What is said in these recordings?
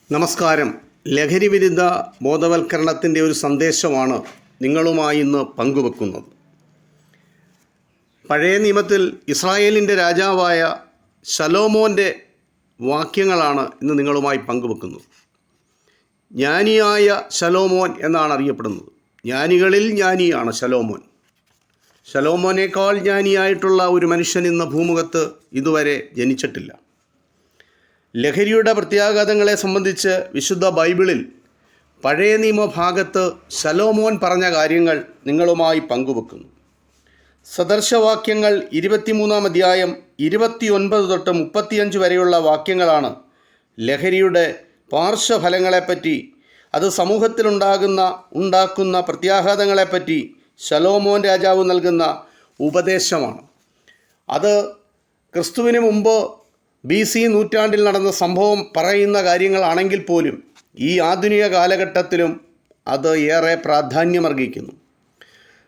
നമസ്കാരം. ലഹരി വിരുദ്ധ ബോധവൽക്കരണത്തിൻ്റെ ഒരു സന്ദേശമാണ് നിങ്ങളുമായി ഇന്ന് പങ്കുവെക്കുന്നത്. പഴയ നിയമത്തിൽ ഇസ്രായേലിൻ്റെ രാജാവായ ശലോമോൻ്റെ വാക്യങ്ങളാണ് ഇന്ന് നിങ്ങളുമായി പങ്കുവെക്കുന്നത്. ജ്ഞാനിയായ ശലോമോൻ എന്നാണ് അറിയപ്പെടുന്നത്. ജ്ഞാനികളിൽ ജ്ഞാനിയാണ് ശലോമോൻ. ശലോമോനേക്കാൾ ജ്ഞാനിയായിട്ടുള്ള ഒരു മനുഷ്യൻ ഇന്ന് ഭൂമുഖത്ത് ഇതുവരെ ജനിച്ചിട്ടില്ല. ലഹരിയുടെ പ്രത്യാഘാതങ്ങളെ സംബന്ധിച്ച് വിശുദ്ധ ബൈബിളിൽ പഴയ നിയമഭാഗത്ത് ശലോമോൻ പറഞ്ഞ കാര്യങ്ങൾ നിങ്ങളുമായി പങ്കുവെക്കുന്നു. സദർശവാക്യങ്ങൾ 23-ാം അധ്യായം 29 തൊട്ട് 35 വരെയുള്ള വാക്യങ്ങളാണ് ലഹരിയുടെ പാർശ്വഫലങ്ങളെപ്പറ്റി, അത് സമൂഹത്തിലുണ്ടാക്കുന്ന പ്രത്യാഘാതങ്ങളെപ്പറ്റി ശലോമോൻ രാജാവ് നൽകുന്ന ഉപദേശമാണ്. അത് ക്രിസ്തുവിന് മുമ്പ് BC നൂറ്റാണ്ടിൽ നടന്ന സംഭവം പറയുന്ന കാര്യങ്ങളാണെങ്കിൽ പോലും ഈ ആധുനിക കാലഘട്ടത്തിലും അത് ഏറെ പ്രാധാന്യമർഹിക്കുന്നു.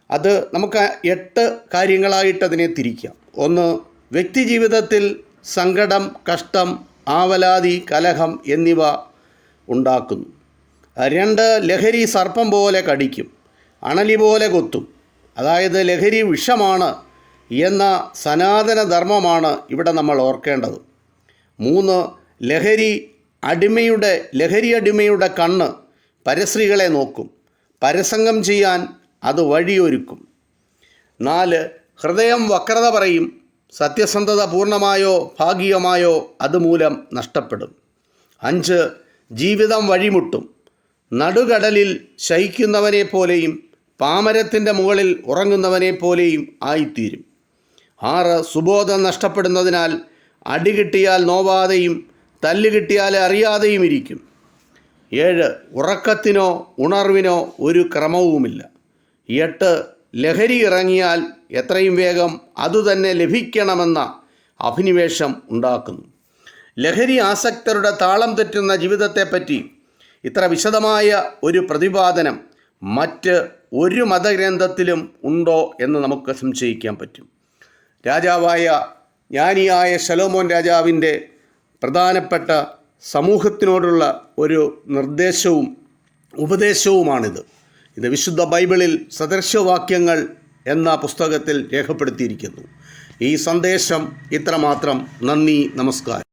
അത് നമുക്ക് 8 കാര്യങ്ങളായിട്ട് അതിനെ തിരിക്കാം. 1. വ്യക്തിജീവിതത്തിൽ സങ്കടം, കഷ്ടം, ആവലാതി, കലഹം എന്നിവ ഉണ്ടാക്കുന്നു. 2. ലഹരി സർപ്പം പോലെ കടിക്കും, അണലി പോലെ കൊത്തും. അതായത് ലഹരി വിഷമാണ് എന്ന സനാതന ധർമ്മമാണ് ഇവിടെ നമ്മൾ ഓർക്കേണ്ടത്. 3. ലഹരി അടിമയുടെ കണ്ണ് പരസ്ത്രീകളെ നോക്കും, പരസംഗം ചെയ്യാൻ അത് വഴിയൊരുക്കും. 4. ഹൃദയം വക്രത പറയും, സത്യസന്ധത പൂർണ്ണമായോ ഭാഗികമായോ അതുമൂലം നഷ്ടപ്പെടും. 5. ജീവിതം വഴിമുട്ടും, നടുകടലിൽ ശയിക്കുന്നവനെ പോലെയും പാമരത്തിൻ്റെ മുകളിൽ ഉറങ്ങുന്നവനെ പോലെയും ആയിത്തീരും. 6. സുബോധം നഷ്ടപ്പെടുന്നതിനാൽ അടി കിട്ടിയാൽ നോവാതെയും തല്ല് കിട്ടിയാൽ അറിയാതെയും ഇരിക്കും. 7. ഉറക്കത്തിനോ ഉണർവിനോ ഒരു ക്രമവുമില്ല. 8. ലഹരി ഇറങ്ങിയാൽ എത്രയും വേഗം അതുതന്നെ ലഭിക്കണമെന്ന അഭിനിവേശം ഉണ്ടാക്കുന്നു. ലഹരി ആസക്തരുടെ താളം തെറ്റുന്ന ജീവിതത്തെപ്പറ്റി ഇത്ര വിശദമായ ഒരു പ്രതിപാദനം മറ്റ് ഒരു മതഗ്രന്ഥത്തിലും ഉണ്ടോ എന്ന് നമുക്ക് സംശയിക്കാൻ പറ്റും. രാജാവായ ജ്ഞാനിയായ ശലോമോൻ രാജാവിൻ്റെ പ്രധാനപ്പെട്ട സമൂഹത്തിനോടുള്ള ഒരു നിർദ്ദേശവും ഉപദേശവുമാണിത്. ഇത് വിശുദ്ധ ബൈബിളിൽ സദൃശവാക്യങ്ങൾ എന്ന പുസ്തകത്തിൽ രേഖപ്പെടുത്തിയിരിക്കുന്നു. ഈ സന്ദേശം ഇത്രമാത്രം. നന്ദി, നമസ്കാരം.